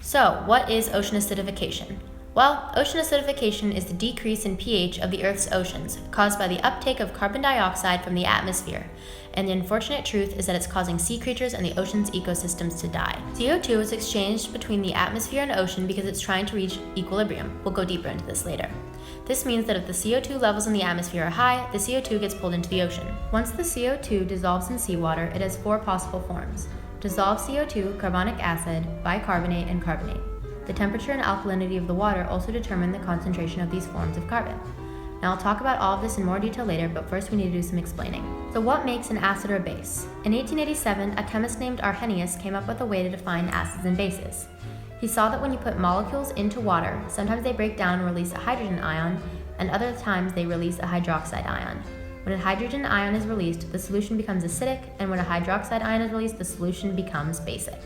So, what is ocean acidification? Well, ocean acidification is the decrease in pH of the Earth's oceans caused by the uptake of carbon dioxide from the atmosphere, and the unfortunate truth is that it's causing sea creatures and the ocean's ecosystems to die. CO2 is exchanged between the atmosphere and ocean because it's trying to reach equilibrium. We'll go deeper into this later. This means that if the CO2 levels in the atmosphere are high, the CO2 gets pulled into the ocean. Once the CO2 dissolves in seawater, it has 4 possible forms: dissolved CO2, carbonic acid, bicarbonate, and carbonate. The temperature and alkalinity of the water also determine the concentration of these forms of carbon. Now I'll talk about all of this in more detail later, but first we need to do some explaining. So what makes an acid or a base? In 1887, a chemist named Arrhenius came up with a way to define acids and bases. He saw that when you put molecules into water, sometimes they break down and release a hydrogen ion, and other times they release a hydroxide ion. When a hydrogen ion is released, the solution becomes acidic, and when a hydroxide ion is released, the solution becomes basic.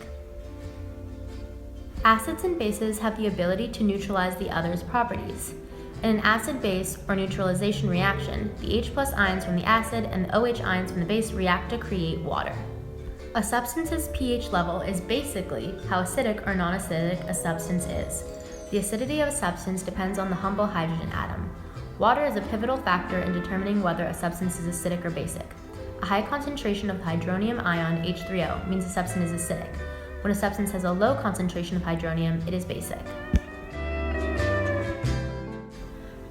Acids and bases have the ability to neutralize the other's properties. In an acid-base or neutralization reaction, the H+ ions from the acid and the OH ions from the base react to create water. A substance's pH level is basically how acidic or non-acidic a substance is. The acidity of a substance depends on the humble hydrogen atom. Water is a pivotal factor in determining whether a substance is acidic or basic. A high concentration of the hydronium ion H3O means a substance is acidic. When a substance has a low concentration of hydronium, it is basic.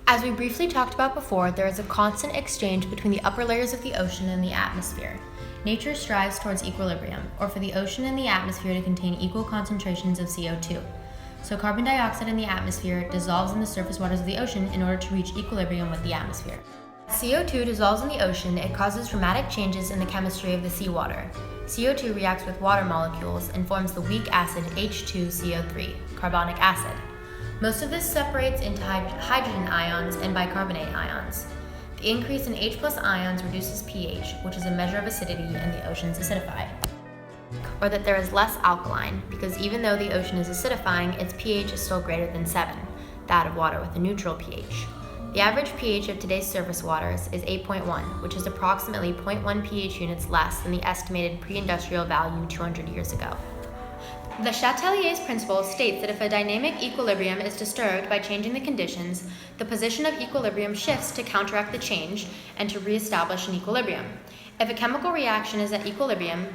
As we briefly talked about before, there is a constant exchange between the upper layers of the ocean and the atmosphere. Nature strives towards equilibrium, or for the ocean and the atmosphere to contain equal concentrations of CO2. So carbon dioxide in the atmosphere dissolves in the surface waters of the ocean in order to reach equilibrium with the atmosphere. As CO2 dissolves in the ocean, it causes dramatic changes in the chemistry of the seawater. CO2 reacts with water molecules and forms the weak acid H2CO3, carbonic acid. Most of this separates into hydrogen ions and bicarbonate ions. The increase in H+ ions reduces pH, which is a measure of acidity, and the oceans acidify. Or that there is less alkaline, because even though the ocean is acidifying, its pH is still greater than 7, that of water with a neutral pH. The average pH of today's surface waters is 8.1, which is approximately 0.1 pH units less than the estimated pre-industrial value 200 years ago. The Chatelier's principle states that if a dynamic equilibrium is disturbed by changing the conditions, the position of equilibrium shifts to counteract the change and to reestablish an equilibrium. If a chemical reaction is at equilibrium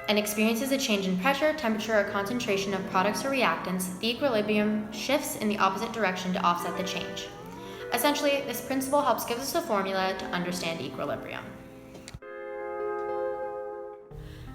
and experiences a change in pressure, temperature, or concentration of products or reactants, the equilibrium shifts in the opposite direction to offset the change. Essentially, this principle helps give us a formula to understand equilibrium.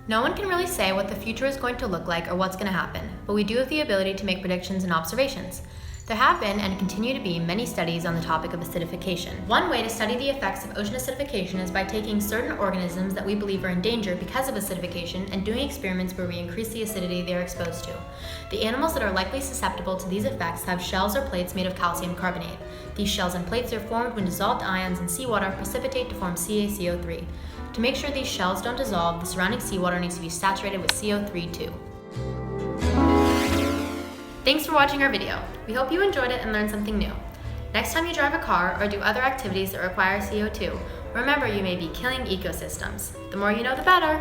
No one can really say what the future is going to look like or what's going to happen, but we do have the ability to make predictions and observations. There have been and continue to be many studies on the topic of acidification. One way to study the effects of ocean acidification is by taking certain organisms that we believe are in danger because of acidification and doing experiments where we increase the acidity they are exposed to. The animals that are likely susceptible to these effects have shells or plates made of calcium carbonate. These shells and plates are formed when dissolved ions in seawater precipitate to form CaCO3. To make sure these shells don't dissolve, the surrounding seawater needs to be saturated with CO3 too. Thanks for watching our video. We hope you enjoyed it and learned something new. Next time you drive a car or do other activities that require CO2, remember you may be killing ecosystems. The more you know, the better.